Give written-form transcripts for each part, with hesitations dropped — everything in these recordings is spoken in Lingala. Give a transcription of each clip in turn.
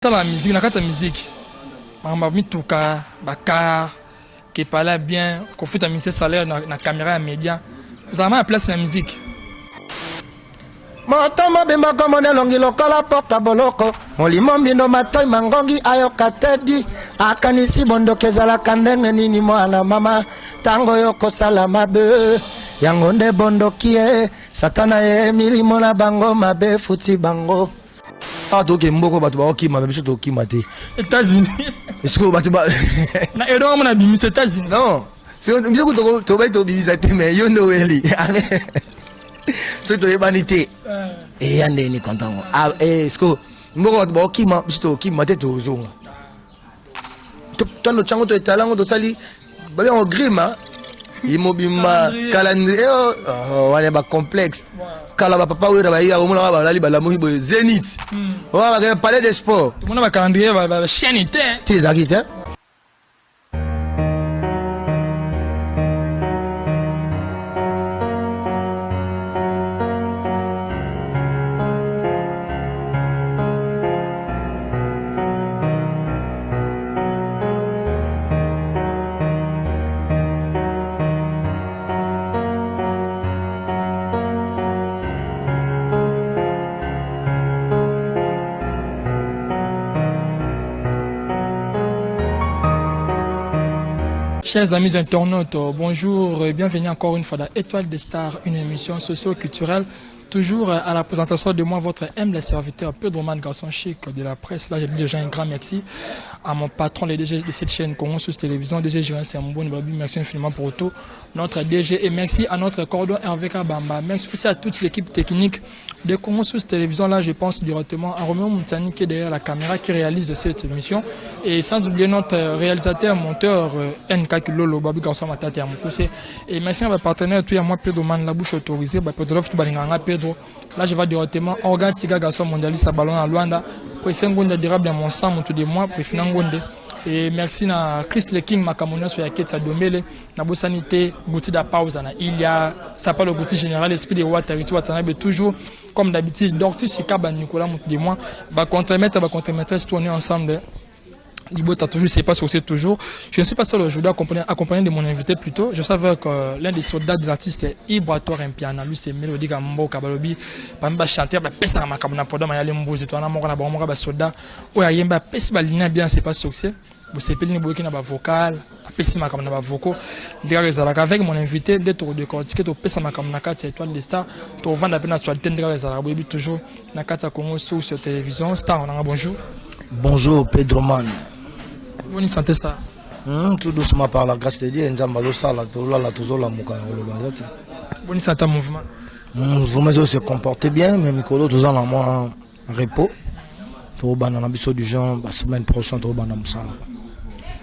La musique, la musique, ma mituka, baka, qui parle bien, qu'on fait un ministère salaire dans la caméra média, ça m'a place la musique. Motoma bima komone longi lokola porta boloko molimo mbindo matoi mangongi ayoka tedi akanisi bondo kezala kandenge nini mwana mama tango yoko sala mabe yango nde bondo kie satana ye milimo na bango mabe futi bango. Ah, donc mboko batu ba okima biso to okima te États-Unis. Est-ce que batu ba na edo mon abi mis États-Unis. Non, c'est biso ko to ba to bibisa te mais yo no weli. C'est to ebanité. Et yande ni content. Ah est-ce que mboko batu ba okima biso to okima te to zonga. To no chango to talango to sali ba bien en grima. Imobima calendrier wane ba complexe. Kala ba papa wera ba iya omona ba lali ba la mohibo Zénith. Wa ba parler de sport. Tout le monde va calendrier va chaîne té. Tes akite. Chers amis internautes, bonjour et bienvenue encore une fois dans Étoile des Stars, une émission socio-culturelle. Toujours à la présentation de moi, votre humble serviteur, Pedro Man, garçon chic de la presse. Là, j'ai déjà un grand merci à mon patron, le DG de cette chaîne Congo Sous Télévision, DG Jirin Sambon, merci infiniment pour tout. Notre DG et merci à notre cordon Hervé Kabamba. Merci aussi à toute l'équipe technique de Congo Sous Télévision. Là, je pense directement à Roméo Moutani qui est derrière la caméra qui réalise cette émission. Et sans oublier notre réalisateur, monteur NK Kilolo, Babi Garçon Matate Amoukousse. Et merci à mes partenaires, tout à moi, Pedro Man, la bouche autorisée, Pedro Futubalinganga, Pedro. Là, je vais directement Organ Tiga Garçon Mondialiste à Ballon à Luanda. Pour essayer de durable dans mon sang, mon tout de moi, pour finir. Et merci à Chris Le King, Makamouna, sur la quête de Domele, na Sanité, Bouti da Pause, il y a ça parle au Bouti général, esprit de Watariti, Watanabe, toujours comme d'habitude, Dortus, Sikaba, Nicolas, mon tout de moi, contre-maître, tourner ensemble. Libota toujours, c'est pas ce que c'est toujours. Je ne suis pas seul aujourd'hui accompagné de mon invité plutôt. Je savais que l'un des soldats de l'artiste est Ibrator Mpiana. Lui, c'est Mélodie Gambo Kabalobi. Pamba chanter, pesa makabuna poda mayale mbozi. Toi, on a mon soldat. Ou y'a yemba pesi balina bien, c'est pas succès. Vous savez, il y a un vocal, pesi makabuna vocal. Avec mon invité, d'être décortiqué, to pesa makabuna 4 étoiles des stars. To vendre la peine actualité de la toujours. Nakata Congo sur télévision. Star, on a bonjour. Bonjour Pedro Man. Bonne santé ça. Tout doucement par la grâce de Dieu, Nzamba Sala, la Tozola Mouka, bonne santé mouvement. Vous se comportez bien, mais Mikolo, tous en moins repos. Tout ban dans l'ambition du genre, la semaine prochaine, tout ban dans Moussala.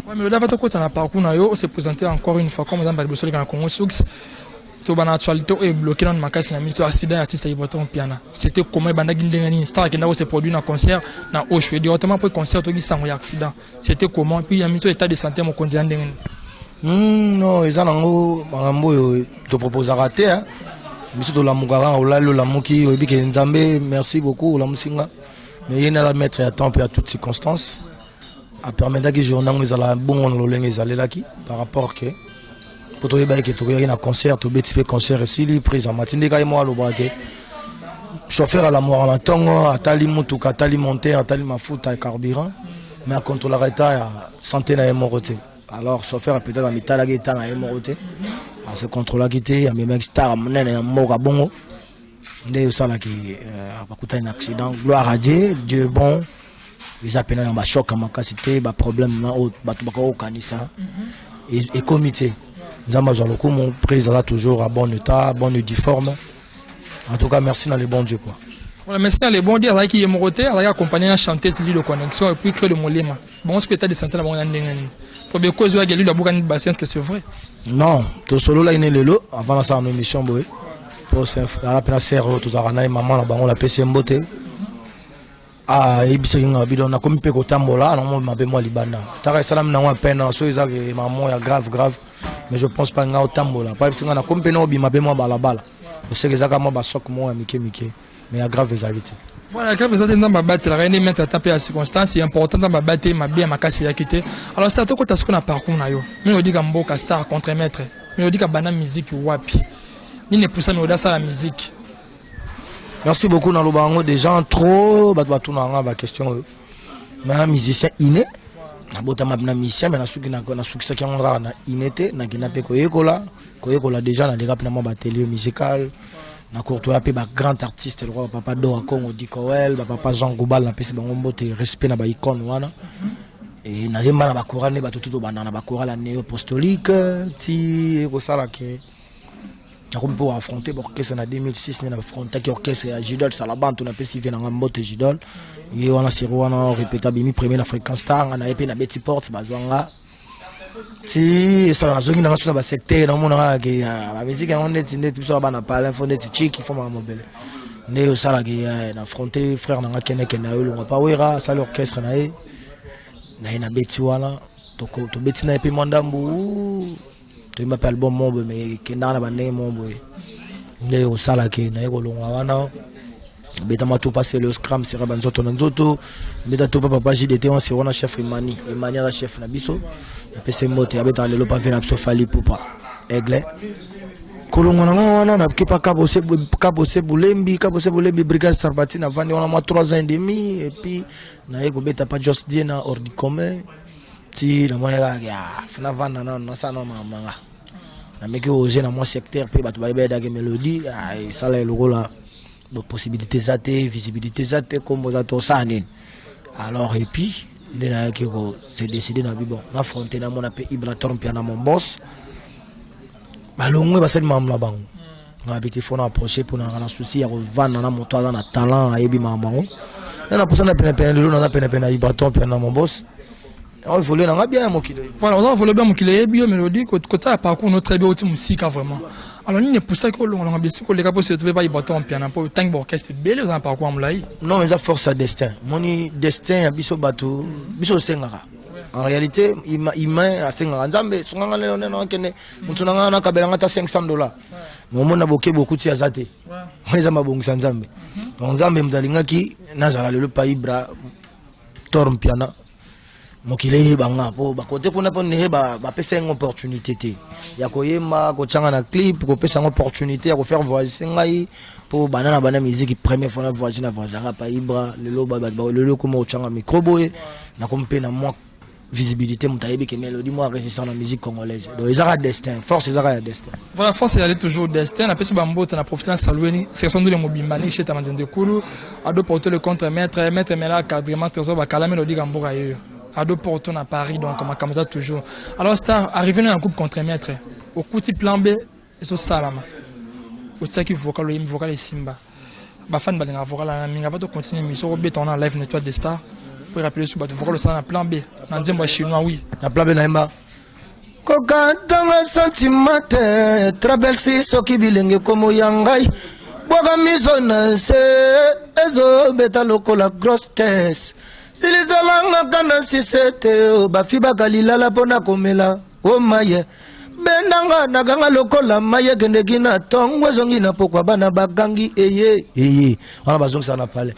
Oui, mais le d'abord, quand on a parcours, on s'est présenté encore une fois, comme dans le Bossol, dans le Congo Soux. Tout ban actualité est bloqué dans le Makas, dans le accident artiste à Ibraton Piana. C'était comment Banda Gindengani, star qui n'a pas se produit dans un concert, dans Ocho. Et directement après le concert, il y a un accident. C'était comment? Puis il y a un état de santé, mon candidat. Non, ils ont un te propose à rater. Mais surtout la Mougara, la Mouki, Nzambe, merci beaucoup, la Moussinga. Mais il y a à mettre à temps et à toutes circonstances. À permettre que je n'ai pas bon par rapport que. Pour toi, il y a un concert, tu as un concert ici, prise en matinée, il y a un chauffeur à la mort à ma tongue, à tali moutou, à tali monter, à tali ma fout, à carburant, mais à contre l'arrêta, à santé à moroté. Alors, chauffeur peut-être à mitala guetta à moroté, à ce contrôle à guetter, il y a mes mecs stars, à mon à mort à bongo. Il y a ça qui a un accident, gloire à Dieu, Dieu est bon. Ils appellent un choc à ma capacité, un problème, au canissa et comité. Mon président toujours à bon état, bon uniforme. En tout cas, merci dans les bons dieux. Voilà, merci dans les bons dieux. Il y a Moroté, il y a accompagné un chanteuse de connexion et puis créer le molema. Bon, ce que tu as de santé, pour bien cause, il y a eu la boucle de bassin, est-ce que c'est vrai? Non, tout solo là, il est le avant ça en émission. Pour la peine à serre, tout ça, maman, on l'a PC Mbote. Ah, il y a comme peu de temps là, on m'a moi Libana. Tara salam na peine, so ils avaient maman grave. Mais je pense pas que au tambola. Pas parce qu'on a compris no bi m'a moi balabala. Je sais que ça comme moi choc moi Mike. mais à grave égalité. Voilà, quand vous êtes dans ma batte, la reine mettre à taper à circonstance, c'est important dans ma batte, ma bien, ma casse, il a quitté. Alors, c'est à toi que tu as ce qu'on a parcours, mais on dit qu'un star contre maître, mais on dit qu'un banane musique, wapi. Il n'est plus ça, mais on a ça la musique. Merci beaucoup, Nalobango. Des gens trop, tout la question. Mais un musicien inné, un musicien, mais un succès qui a innété, n'a pas koyekola déjà, n'a déjà pas télé musical. Na courtois pe ba grand artiste le roi papa do Congo Dikoel papa Jean Goubal na pesi bango mbote respect na ba icône wana et na yemba na ba korane ba tutu ba na ba korala néo apostolique ti ko sala ke na ko mpo affronter orchestre na 2006 na affronter ki orchestre ya Jidol Salabantu na pesi vient na mbote Jidol et wana siro wana répéta bimi premier na fréquence star na epé na Betty Ports bazwanga si ça na zongi na ngaso na ba secteur na mona ke ba musique on est net biso ba na parler fo net chiki fo ma mobile ne osala ke na affronter frère na ngakene ke na yo lo pa wera ça l'orchestre na e na beti wana to beti na epi mandambu to m'appelle album mombo mais ke na ba ne mombo ne osala ke na yo lo wana beta matou passer le scrum c'est rabanzoto nzoto beta to papa JDT on c'est on chef Emani la chef na biso et c'est moté abeta le pas venir Sofali Poupa aigle kolongona wana na kipa kabose bulembi brigade Sarbati na vandi on a 3 ans et demi et puis na eko beta pas just dire na ordi commun ti na mona ya fna vanda na sana manga na meki oje na mon secteur pe batu ba beda ke mélodie ça là le rôle de possibilités zate visibilité zate comme zato sanin alors et puis c'est décidé na bon na affronter na mon appel Ibraton piana mon boss balongwe ba sel mamla bango na petit fona approcher pour na souci ya vendre na moto na talent ayebi mamango na pour ça na peine na peine Ibraton piana mon boss on voulait na bien mon kilo voilà on voulait bien mon kilo bio mélodie côté parcours notre très bien au musique vraiment alors il n'est pour ça que l'on a bien que les gars se trouver pas Ibraton piano pour tant orchestre belle dans parcours amlaï non mais ça force à destin mon destin ya biso bato biso sengara en réalité il a sengara nzambe sunganga le na kene mutu na na kabela ngata $500 momo na boke beaucoup ti azate on les a mabongisa nzambe nzambe mdalingaki nazala le pays bra torm piano mokile banga po ba côté kuna po ne ba pesa une opportunité ya koyema ko changa na clip ko pesa une opportunité ya ko faire voyager ngai po bana musique première fois na voyager pa ibra lelo ba lelo comme changa micro boy na kompe na moi visibilité mutayebi ke mélodie moi résistant la musique congolaise donc ils aura destin force ils aura destin voilà force elle est toujours destin na pesa bambo na profiter na salueni c'est son de mobimbani chez tamandende kulu ado porter le contre maître mela cadrement trésor ba kala mélodie gamboka yo ado porto na Paris donc comme ça toujours alors star arrivé dans un groupe contre maître au petit plan B et so salama au tsaki vocal et simba ba fan balinga vocal na minga va to continuer mission au béton en live nettoie des stars pour rappeler sur ba vocal ça na plan B na nzembo chinois oui na plan B na imba kokatanga sentimate trabel si soki bilenge komo yangai boga mizona se ezo beta lokola grosse caisse silizalanga kana sisete bafiba kalilala pona komela o maye bendanga naganga lokola maye gendegina tongwe zongi na pokwa bana bagangi eye wana bazongi sana pale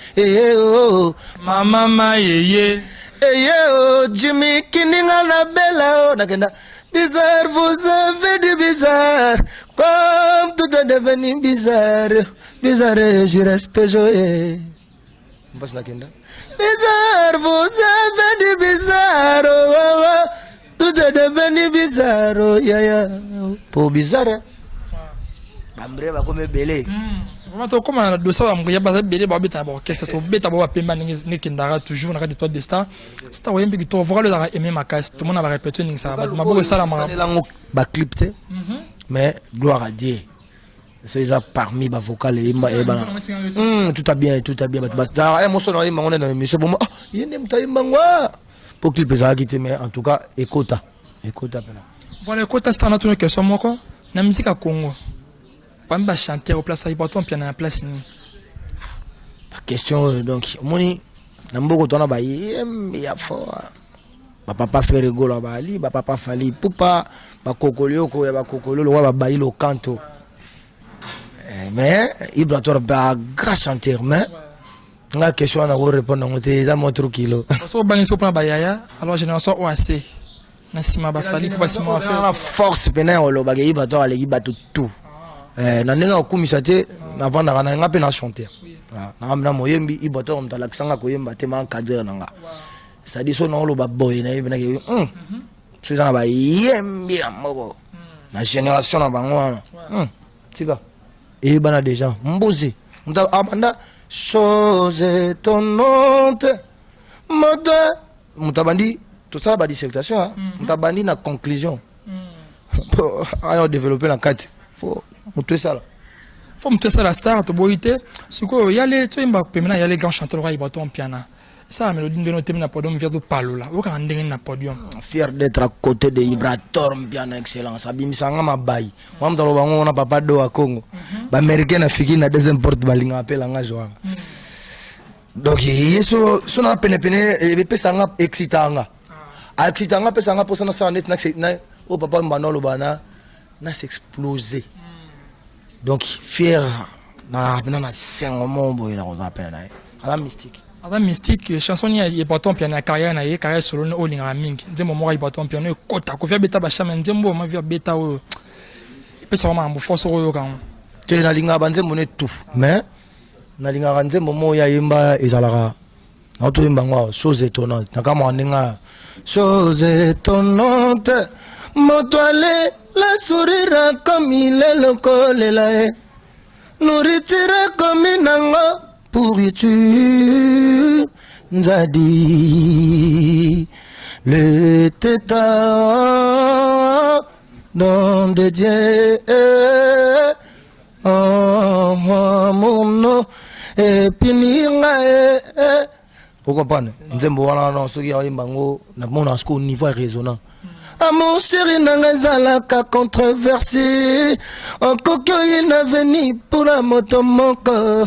oh mama maye oh Jimmy kininga na bela nakenda bizarre vous avez du bizarre comme tout est devenu bizarre je respecte mbas nakenda bizarre, vous avez du bizarre, tout est devenu bizarre, pour bizarre, bambre va comme belé. Comme on a de ça, on a pas belé, bah bêta orchestre, tout bêta bah pemba ni kindara toujours on a des toits de star, star ouais mais tu vois le dans aimer ma casse, tout le monde va répéter ni ça, ma beaucoup ça la main. Ba clip mais gloire à Dieu. C'est ça parmi les vocales et tout a bien bah moi son on est dans monsieur bon ah il n'aime pas mangwa pour clip ça qui mais en tout cas écoute voilà écoute c'est une question moi quoi la musique à Congo pas me chanter au place important puis en place question donc moni na mboko tona ba ya fort ba papa fait rigolo ba ali ba papa fali pupa ba kokolio ko ya ba kokolio ba bailo canto Mais vibratoire ba grand chanteur mais la question on a répondre on était ça mon truc kilo. So bangi so plan ba yaya alors génération OAC. Na sima ba fali pour sima faire la force pena o lo ba vibratoire les bateau tout. Na nenga okumisa te na vanda kana nga pe na chanteur. Na amna moyembi vibratoire mta laksanga ko yemba te man cadre nanga. Ça dit so na lo ba boy na yebina ke tu ça ba yembi moko. La génération na bango wana. Tika. Et bana déjà mbozi. Mta abanda chose étonnante. Mota mutabandi tout ça ba dissertation hein. Mutabandi na conclusion. Pour alors développer la carte. Faut monter ça là. Faut monter ça la star to boité. Siko y a les tu imba pemena y a les grands chanteurs roi ibato en piano. Ça la mélodie de notre na podium vient de palo là. Au kan ndenge na podium. Fier d'être à côté de vibrateur piano excellence. Abimisanga mabai. Moi mtalo bango na papa do wa Congo. Ba américain afiki na deuxième porte balinga appela nga joa. Donc yeso so na pene e pesanga excitanga. A excitanga pesanga pour ça na au papa mbanolo bana na s'exploser. Donc fier na sengo mombo ila koza pena ala mystique. Ala mystique chanson ni e baton piano carrière na ye carrière solo no linga mingi. Nzembo mo ba baton piano kota ko via beta ba chama nzembo ma via beta o. Pesa ma mbo force oyo kan. Te na linga banzembo ne tout. Mais na linga nzembo mo ya yemba ezalaka. Na to yemba ngwa chose étonnante. Na kama ndinga chose étonnante. Mon toilette la sourire comme il est le coléla. Nourriture comme inango pourriture. Nzadi le tétan don de Dieu. Oh mon nom et pininga. Pourquoi pas? Nzembo wana na soki ya yembango na mona sko niveau résonnant. Mon chéri n'angazalaka controversé. En coquille n'a venu pour la moto monko.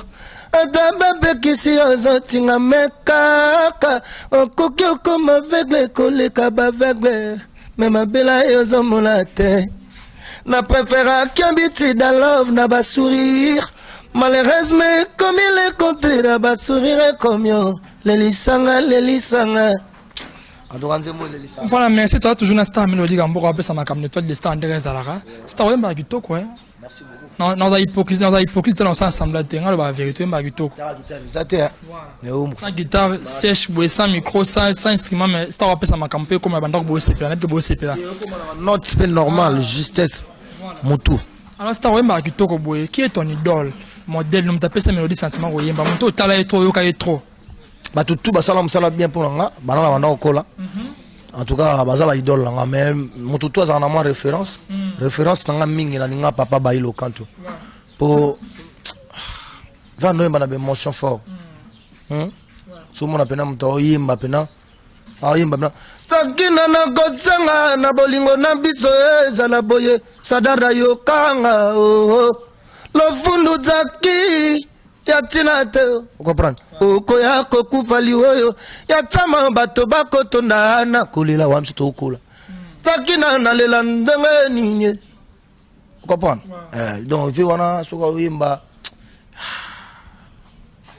Adaba kisi ozotinga mekaka. En coquille comme aveugle collé kaba aveugle. Mais ma bella yozo molate. Na préféra qu'habiter dans love na ba sourire. Malheureusement comme il est contre na ba sourire comme yo. Lelisanga. Voilà, merci toi toujours na star mélodie gambo rapper ça ma comme l'étoile de star André Zalara. Star ouais ba kitoko hein. Merci beaucoup. Non, hypocrisie dans ça ensemble te ngalo ba vérité ba kitoko. Ça te. Sans guitare sèche boy sans micro sans instrument mais star rapper ça ma campé comme banda boy CP net boy CP là. Note c'est normal, justesse. Motu. Alors star ouais ba kitoko boy, qui est ton idole? Modèle nous taper sa mélodie sentiment royemba moto tala est trop yo ka est trop. Bah tout basala msala bien pour nga bana banda okola en tout cas baza ba idole nga mais moto toi ça na moi référence nga mingi na nga papa ba ilo kanto pour va no mbana be émotion fort so mona pena mto yimba pena yimba pena sakina na kotsanga na bolingo na biso ezala boye sadara yokanga lo fundu zaki yatina te comprendre okoya kokufali oyo yatama bato bakotonda na kolela wa msito okola takina na lela ndenge ninye comprendre donc vi wana soka wimba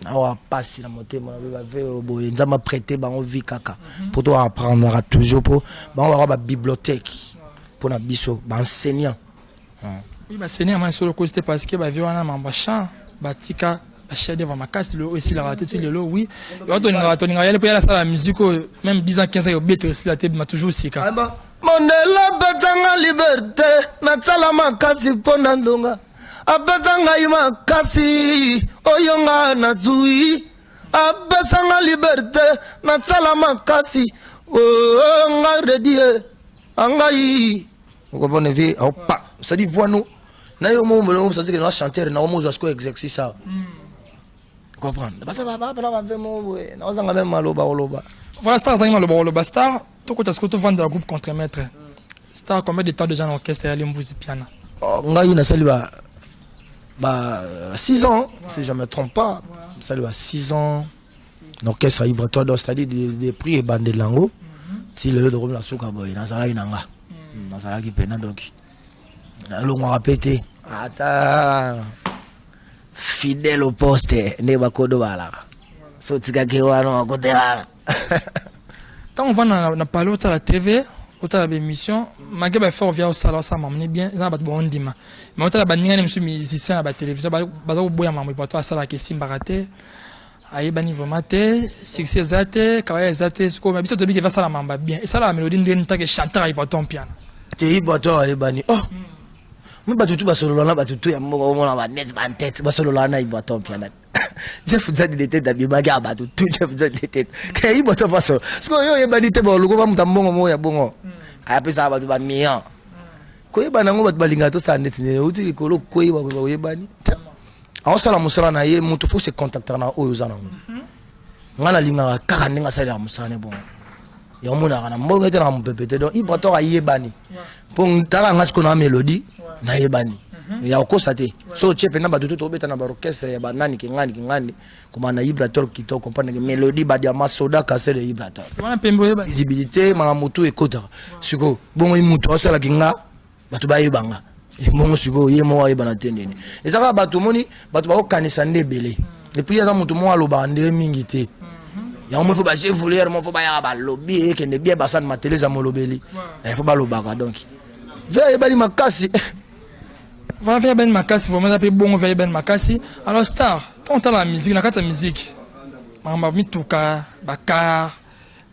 na wa passer la motema ba ve boye nzama prêter bango vi kaka pour toi apprendre toujours pour bango ba bibliothèque pour na biso ba enseignant oui ba enseignant moi sur le côté parce que ba vi wana mamba chant batika chef devant ma casse le aussi la raté le oui et on donne la la musique même 10 ans 15 ans bête aussi la tête m'a toujours sika mondela betanga liberté na tsala makasi pona ndonga abetanga ima kasi oyonga na zui abetanga liberté na tsala makasi nga redie angai ko bonne vie opa ça dit voix nous na yo mo mo ça dit que na chanteur na mo jusqu'au exercice ça comprendre parce que papa na vraiment na ozanga même maloba voilà star zanga maloba star to ko tasko to vendre groupe contre-maître star combien de temps déjà dans l'orchestre ya Limbuzi piano ngai na sali ba 6 ans si je me trompe pas sali ba 6 ans l'orchestre vibratoire c'est-à-dire des prix et bande lango si le de la souka boy na sala inanga na sala ki pena donc lo mo répéter ata fidèle au poste ne bakodo bala so tika ke wana côté là quand on va na parler à la TV autant l'émission malgré ba faire via au salon ça m'amener bien ça ba bon ndima mais autant la baninga ne musicien à la télévision ba boya mambo ba to sala ke simbaraté aye bani vomate succès zate kawaya zate ce ko biso to bi ke va sala mamba bien et ça la mélodie ndeni ta ke chanteur aye ba ton piano te iboto aye bani oh mu batutu basololana batutu ya moko omona ba net ba tête basololana iboto piano Jeff Zadi de tête d'abimaka batutu Jeff Zadi de tête ke iboto baso sko yo yebani te ba luko ba mutambongo mo ya bongo apesa batu ba mian koyeba nango batu balinga to sa ndetine uti kolo koyeba koyebani aho sala musala na ye mutu faut se contacter na oyo zana ngana linga kaka ninga sala musane bon ya mona kana mbongo te na mpepete donc iboto ayebani pour tala ngasko na mélodie na yebani ya okosate so chepe na batutu to beta na ba orchestre ya banani kingani kuma na vibrator kito comprendre que mélodie ba dia masoda kasser de vibrator wana pembo yeba visibilité manga mutu ekota siko bongo imutu osala kinga batu ba yebanga bongo siko yemo wa yebana tendeni ezaka batu moni batu ba okanisa ndebele et puis ya mutu mo aloba ndé mingi te ya mo fo ba chef voulier mo fo ba ya ba lobby ke ne bien basan matele za mo lobeli fo ba lobaka donc veille bali makasi va faire ben makasi vraiment ça bon veille ben makasi alors star on entend la musique la musique mama mituka bakar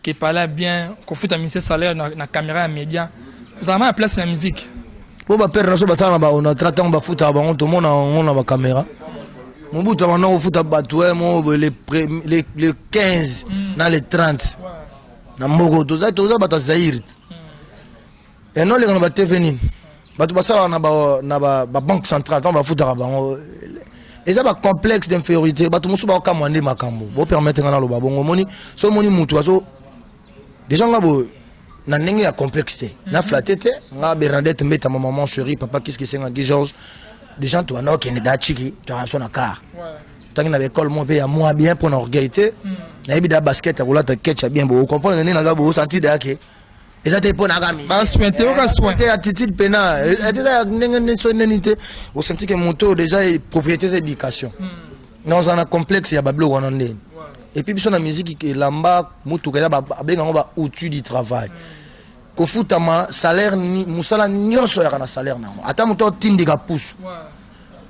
qui parle bien qu'on fait un ministère salaire na caméra média ça m'a place la musique bon ba père na so basala ba on a traité on ba futa ba on to mona ba caméra mon bout on a futa ba toi mo les 15 na les 30 na moko to za ba ta zaire et non les on va te venir batu basala na ba banque centrale on va foutre ba et ça ba complexe d'infériorité batu musu ba ka mwande makambo bo permettre ngana lo ba bongo moni so moni mutu aso déjà ngabo na ndenge ya complexité na flatete nga Bernadette mbeta maman chérie papa qu'est-ce que c'est nga Georges des gens to na okende da chiki to raso na car tangi na l'école mon pe ya moi bien pour orgueillité na ebida basket a roulata ketch bien bo comprendre nini na bo senti da ke ezate pona kami ba souhaiter au soin que attitude pénal était ndenge sonenité au senti que moto déjà est propriété d'éducation non on a complexe ya bablo wana ndeni et puis biso na musique qui lamba mutu ka ba benga ba outil du travail ko futama salaire ni musala nyoso ya kana salaire na ata muto tindika pousse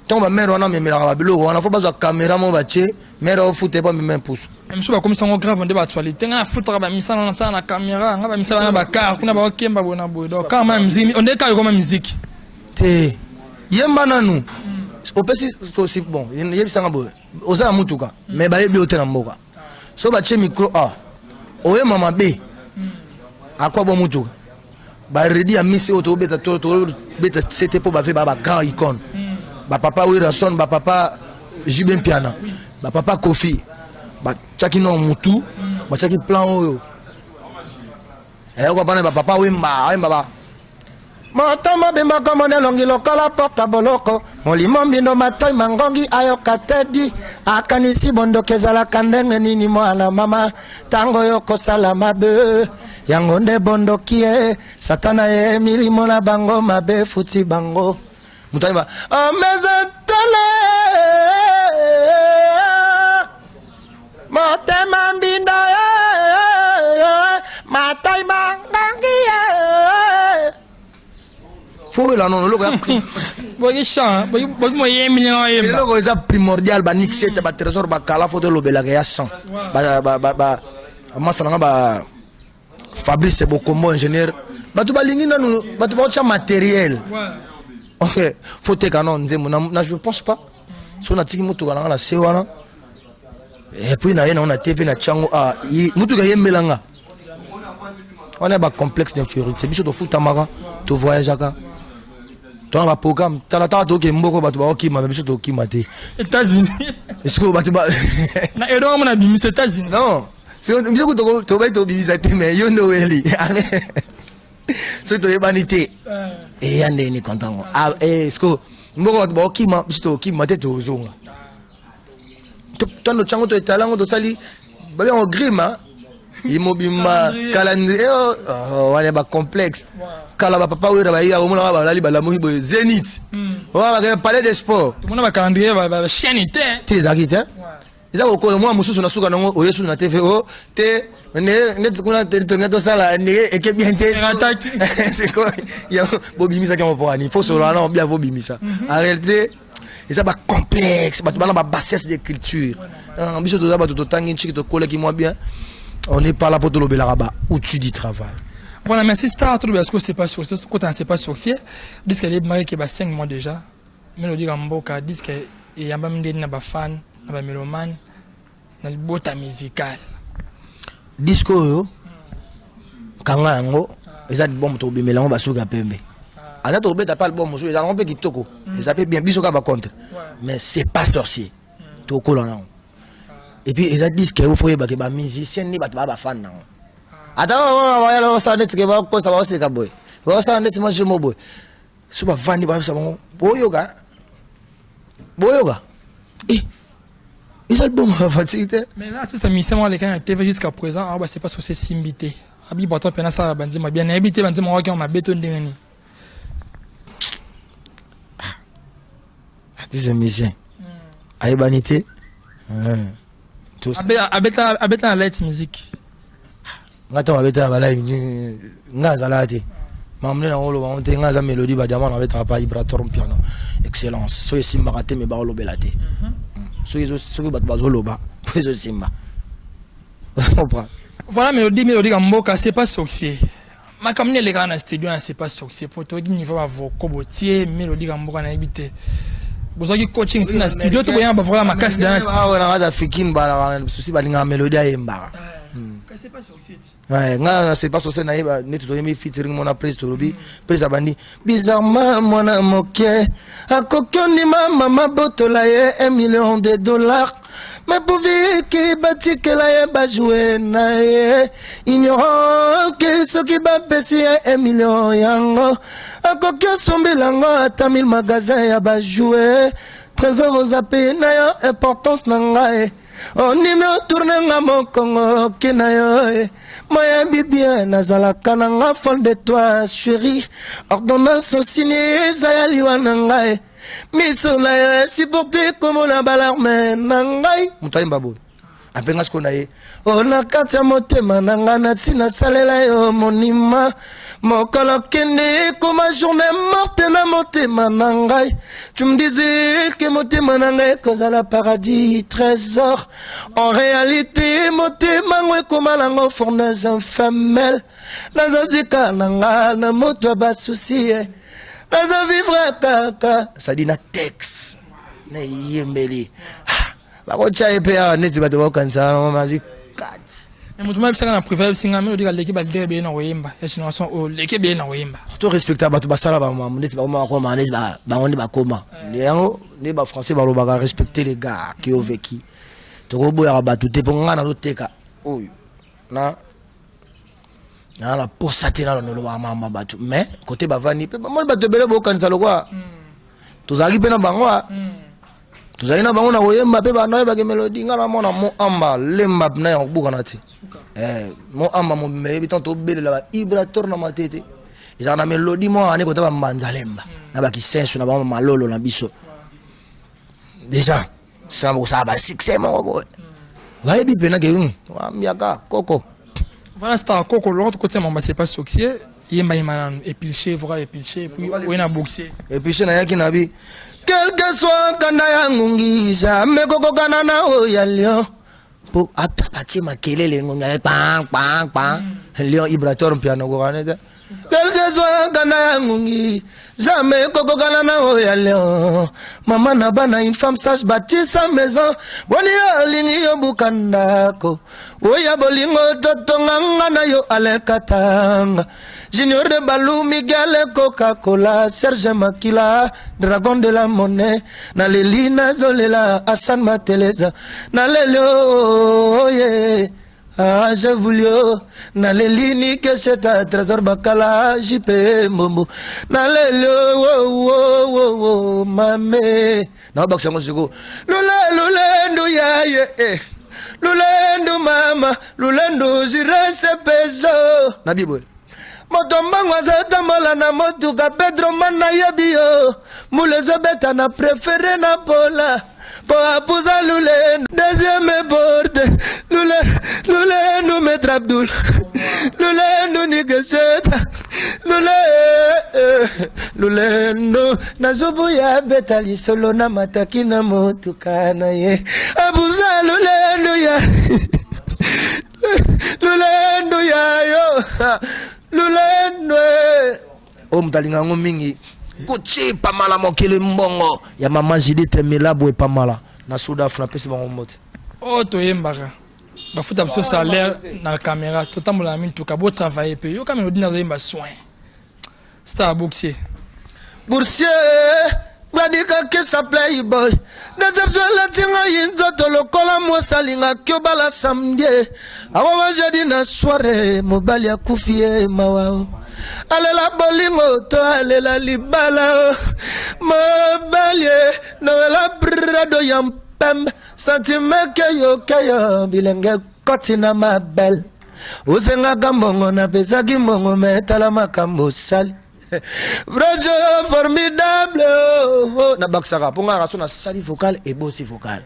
tant ba mère wana memela ba bilo wana faut ba caméra mo ba che mère au fute pas même pousse même so ba comme ça on grave on ba actualité nga futra ba misala na sana caméra nga ba misala na ba car kuna ba okemba bona bodo quand même musique on est quand comme musique te yemba nanu au pesi aussi bon yebisanga bo oza mutuka mais ba yebi otena mboka so ba che micro a oye mama b akwa bo mutuka ba redi ya misi auto beta to beta c'était pour ba faire ba grand icône ba papa Wilson ba papa Jibin Piana ba papa Kofi ba chaki no mutu ba chaki plan oyo ko bana ba papa wemba ba Matama bimba kama nelongi lokala porta boloko molimo mbindo matoi mangongi ayoka tedi akanisi bondo kezala kandenge nini mwana mama tango yoko sala mabe yango nde bondo kie satana ye milimo na bango mabe futi bango mutaima amezatale matema mbinda matoi mangongi faut la non logo bogi chan bogi mo yemi no yemi logo est primordial ba nixete ba trésor ba kala faut de lobela ya 100 ba masala ba Fabrice Bokombo ingénieur ba tu ba lingi nanu ba tu ba cha matériel OK faut te canon nzemu na je pense pas so na tiki mutu kana la sewana et puis na yena on a TV na chango a mutu ga yemelanga on a ba complexe d'infériorité biso to futamaka to voyageaka ton va programme talata to ke mboko batu ba okima biso to okima te États-Unis est-ce que batu ba na edo mo na bimi États-Unis non c'est biso ko to ba to bimi te mais yo no weli so to yebanité et yande ni content ah est-ce que mboko batu ba okima biso to okima te to zonga to no chango to talango to sali ba bien au grima imobima calendrier wana ba complexe kala ba papa wera ba ya omona ba lali ba lamu bo Zénith va parler de sport. Tout le monde va calendrier, va chaîne était. Tu es acquitté. Ils ont encore moi, Moussou, on a souvent au Yesu na TV. Te, net qu'on a tourné tout ça là, et que bien te. C'est quoi? Il y a Bobby Misa qui m'a parlé. Il faut se là, bien Bobby Misa. En réalité, ils sont pas complexes, pas de bassesse de culture. Ambition de ça, tout autant une chic de collègue qui moi bien. On n'est pas là pour te lever là-bas où tu dis travail. Voilà, merci Star, tout le c'est pas sorcier, c'est pas sorcier. Dis qu'elle est mariée qui a 5 mois déjà. Mélodie Gamboka, dis qu'il y a même des fan, des mélomanes, dans le bota musical. Disco yo, kanga yango, ils ont bon to be melango basuka pembe. Ata to be t'as bon monsieur, ils ont un peu qui toko. Ils appellent bien bisoka ba contre. Mais c'est pas sorcier. Toko là. Et puis ils ont dit que vous faut que ba musicien ni ba fan nan. Attends, on va ça net que va ko ça va se ka boy. Va ça net moi je mo boy. Suba vandi ba ça bon. Boyoga. Eh. Ils ont bon fatigué. Mais là c'est un mission les quand TV jusqu'à présent, ah bah c'est pas sur ces simbité. Abi bato pena ça bandi ma bien habité bandi ma wa ma béton ndengani. C'est musicien. Aïbanité. Abeta light music. Ngata abeta balai ngaza lati. Mamne na olo on te ngaza mélodie ba diamant avec pas vibrator piano. Excellence. So simba raté me ba olo belate. So bat bazolo ba. Puis simba. Voilà mélodie Gamboka c'est pas sorcier. Ma comme les gars dans studio c'est pas sorcier pour toi dire niveau avoir kobotier mélodie Gamboka na habité. Vous avez coaching dans le studio, tu vois, voilà ma casse dans on a fikin ba souci ba linga mélodie ayemba. C'est pas sorcier. Ouais, nga c'est pas sorcier naïba, net to yemi featuring mon après to robi, presa bandi. Bizarrement mona moké, a kokoni mama botola ye $1 million. Mais pour vivre qui bâtit que la ba jouer na ye, ignorant que ce qui va baisser $1 million yango. A kokyo sombelango ata 1000 magasins ya ba jouer. Trésor aux appels na yo importance na ngai. On y me tourne nga mon Congo kenayo. Moya bibia nazala kananga fond de toi chérie. Ordonnance signée zayali wanangai. Miso na yo supporté comme la balarme nangai. Mutayi mbabo. Apenga skonaye. Ona katia motema nanga na tina salela yo monima. Mokolo kende comme journée morte na motema nangai. Tu me disais que motema nangai cause à la paradis trésor. En réalité motema ngwe comme lango fournaise infamelle. Nazazika nanga na moto ba souci. Naza vivre kaka. Ça dit na texte. Na yembeli. Bakocha EPA neti bato bakanza na magic catch. Mais mutu mabisaka na préfère singa mélodie ka leki ba derbe na oyemba. Ya chanson o leki be na oyemba. To respecter bato basala ba mamu neti ba ko ma neti ba onde ba koma. Yango ne ba français ba lo ba respecter les gars qui ont vécu. To go boya ba tout te ponga na loteka. Oyo. Na la posate na lo ba mama bato. Mais côté ba vani pe ba mo bato bele bo kanza lo kwa. To zaki pe na bango. Tuzaina bango na oyemba pe ba noye ba ke mélodie ngala mona mo amba lemba na ya buka na ti mo amba mo mebi tanto bele la ba vibrator na matete isa na mélodie mo ani ko ta ba manza lemba na ba ki sensu na ba malolo na biso déjà ça ba succès mo boy va ebi pena ke ambiaka koko voilà Star Coco l'autre côté mama c'est pas sorcier yemba yemana épilché voilà épilché puis on a boxé épilché na yaki na bi. Quel que soit kanda yangu ngisa mekoko kanana oya lion po ata pati makelele ngonga pang pang pang lion vibrator piano go kaneta. Quel que soit kanda yangu ngisa mekoko kanana oya lion mama na bana une femme sage bâtit sa maison boni alingi yo bukandako oya bolingo totonga ngana yo alekatanga. Junior de Balou, Miguel, Coca-Cola, Serge Makila, Dragon de la Monnaie, Nalelina Zolela, Hassan Mateleza, Nalelio, oh yeah, ah j'ai voulu, Nalelini que c'est un trésor Bakala, JP Momo, Nalelio, oh oh oh oh, mamé, na baksango siko, lulendo ya ye, lulendo mama, lulendo jire se peso, Nabiboy. Motombango azata mola na motuka Pedro mana yebio Moulezo beta na préféré na pola Po apuza lule Deuxième porte Lule nous maître Abdoul Lule nous nigesheta Lule no Nazubu ya beta li solo na mataki na motuka na ye Apuza lule no ya Lule no ya yo Lulendo omtalinga ngo mingi kuchi pamala mokele mbongo ya mama Judith Milabo e pamala na Sudaf na pesi bango mote oh to yembaka bafuta biso salaire na caméra totambola mintu ka bo travailler pe yo kamera ordinateur yemba soin star boursier Badika kesa playboy Deception latinga yinzoto lokola mosalinga kyobala samedi Awa jadi na soirée mobali ya kufie mawao Alela bolingo to alela libala Mobali no la brado yampem Sentime keyo bilenge kotina mabel Usenga kamongo na pesaki mongo metala makambo sali Vrajo formidable na baksaka ponga raso na sali vocal et bossi vocal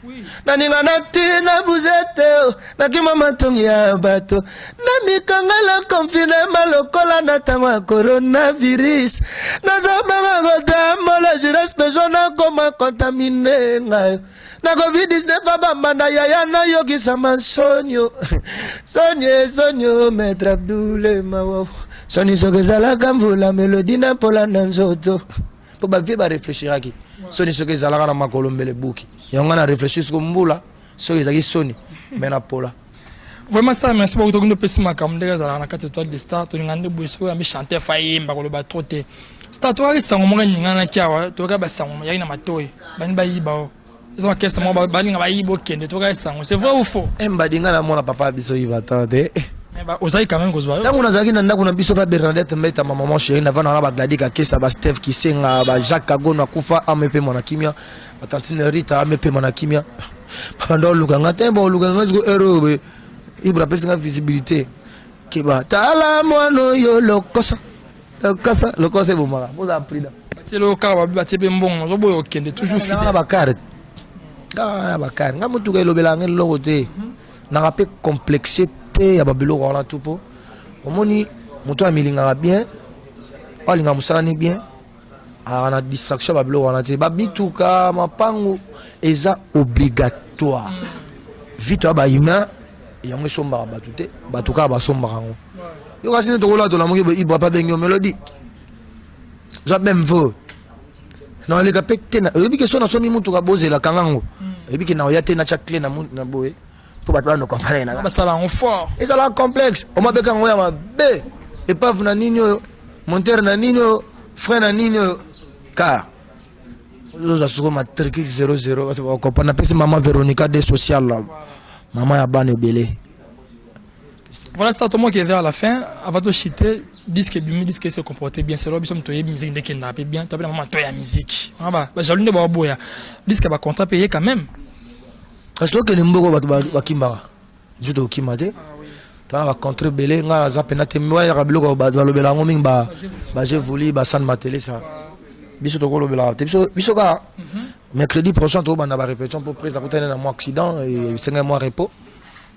na ninga na tina buzete na kimama tongi ya bato na mikangala confine malokola na tangwa coronavirus na zabanga gota mola je respect na koma contaminer ngayo na COVID-19 baba na yaya na yogi sama sonyo maître Abdoul mawo Soni sokezala kamvula melodi na pola na nzoto po ba vie ba réfléchira ki soni sokezala na makolo mbele buki yonga na réfléchir ko mbula sokezaki soni mena pola vraiment star merci beaucoup to pesi makambo ndeka zala na kati étoile de star to ngande boiso ya mi chanter fayimba ko lo ba trote star to ari sango mo ngana kyawa to ka ba sango ya ina matoyi bani ba yiba ils ont orchestre mo ba ninga ba yibo kende to ka sango c'est vrai ou faux emba dinga na mona papa biso yiba tande Osaï quand même kozwa. Tango nazaki na ndako na biso pa Bernadette Mbeta maman chérie na vana ba gladi ka kesa ba Steve Kisenga ba Jacques Kagono akufa amepe mona kimia ba tantine Rita amepe mona kimia pando lukanga tembo lukanga ziko erobe ibra pesa visibilité kiba tala mono yo lokosa bomara boza prida c'est le cas ba tebe mbongo zo boyo kende toujours fidèle ba carte ba carte ngamutu ka lobela ngel lokote na rapé complexité ya babilo wana tupo omoni moto amilinga bien alinga musalani bien ana distraction babilo wana te babituka mapango eza obligatoire vite ba humain yango somba batute batuka ba somba ngo yo kasi ne tokola to la moki ibra pa bengo mélodie za même vo na le kapekte na ebi ke sona somi mutu ka bozela kangango ebi ke na oyate na chakle na boye pour battre nos compagnons là ça là on fort et ça là complexe on m'a beka ngoya mabe et pas na ninyo monteur na ninyo frère na ninyo car nous avons matricule 00 on comprend pesi maman Véronica des social là maman ya bane belé voilà c'est tout moi qui est vers la fin avant de chiter disque se comporter bien c'est l'objet de musique de qui n'a pas bien tu as maman toi ya musique ah bah jalune ba boya disque ba contrat payé quand même parce que les mboko ba kimba judo kimate ta va contre belé nga za penate moi ya biloko ba lobela ngomi ba j'ai voulu ba san matélé ça biso to ko lobela biso ka mercredi prochain to ba na ba répétition pour présenter un mois accident et 5 mois repos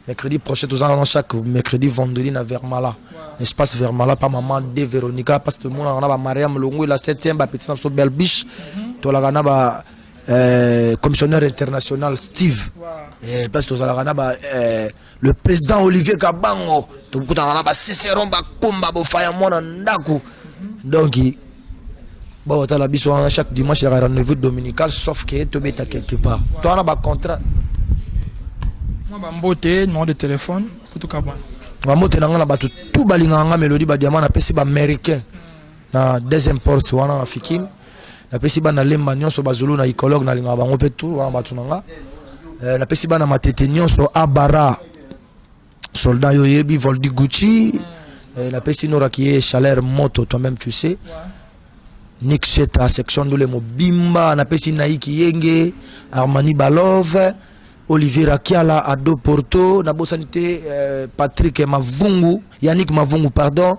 mercredi prochain tous en chaque mercredi vendredi na Vermala espace Vermala pas maman de Véronica parce que tout le monde on a ba Mariam Longo la 7e ba petit so belle biche to la gana ba commissionnaire international Steve et parce que le président Olivier Kabango tout le monde ba Cicéron ba Kumba bo faya mona ndaku donc bon ta la biso chaque dimanche il y a rendez-vous dominical sauf que to beta quelque part to on a ba contrat moi ba mbote numéro de téléphone pour tout kabana ba mbote na ngana ba tout balinga nga mélodie ba diamant na pesi ba américain na deuxième porte wana afikini na pesi bana lemba nyonso bazulu na écologue na linga bango pe tout wana batunanga na pesi bana matete nyonso abara soldat yo yebi Voldi Gucci na pesi nora qui est chaleur moto toi-même tu sais Nixeta section de le mobimba na pesi naiki yenge Armani Balov Olivier Rakiala Ado Porto na bosanité Patrick Mavungu Yannick Mavungu pardon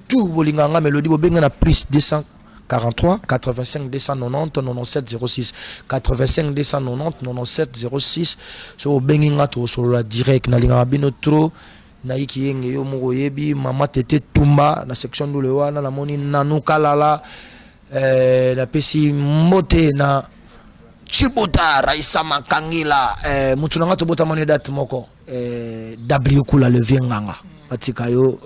tout bolinganga mélodie bobenga na plus 243 85 290 97 06 85 290 97 06 so benginga to solo la direct na linga bino trop na iki yenge yo moko yebi mama tete tumba na section dole wana na moni nanu kalala na pesi mote na Chibota Raisa Makangila mutunanga to bota moni date moko W kula le vienganga atika yo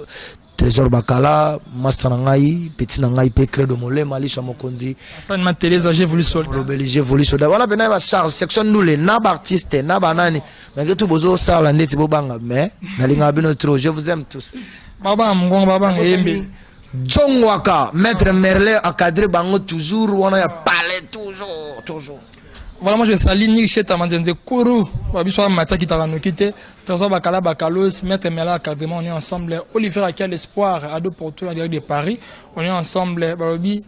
Trésor Bakala, Master Nangai, Petit Nangai, Pekre de Molé, Malisha Mokonzi. Ça m'a télé, j'ai voulu soldat. J'ai voulu soldat. Voilà, ben la section nous les nab artistes, nab anani. Mais que tout bozo ça la net bobanga, mais nalinga bino trop. Je vous aime tous. Baba Mgongo Baba Yembe. John Waka, Maître Merlet a cadré bango toujours, on a parlé toujours. Voilà, moi je salue Niche Tamanzenze Kourou, Babiswa Matia qui t'a quitté, Trésor Bakala Bakalos, Maître Mela Cadrement, on est ensemble. Olivier Akia l'Espoir, Ado Porto, en direct de Paris, on est ensemble. Barobi,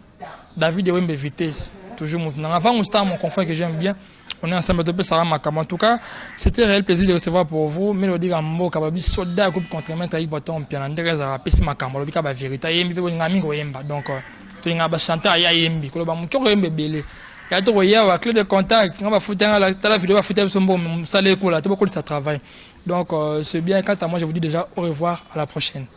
David de Wembe Vitesse, toujours maintenant. Avant, on star, mon confrère que j'aime bien, on est ensemble. En tout cas, c'était un réel plaisir de recevoir pour vous. Mélodie Gambo, Kababi, soldat, groupe contre Taï Baton, Pian Andrés, Pessi Makambo, Lobi Kaba Vérité, Yembi, Ngamingo Yemba. Donc, tu n'as pas chanté à Yembi, Koloba Mouko Yembe Belé. Il y a tout clé de contact, on va foutre la vidéo, va foutre son bon, ça les cool, tout beaucoup de ça travail. Donc c'est bien, quant à moi je vous dis déjà au revoir, à la prochaine.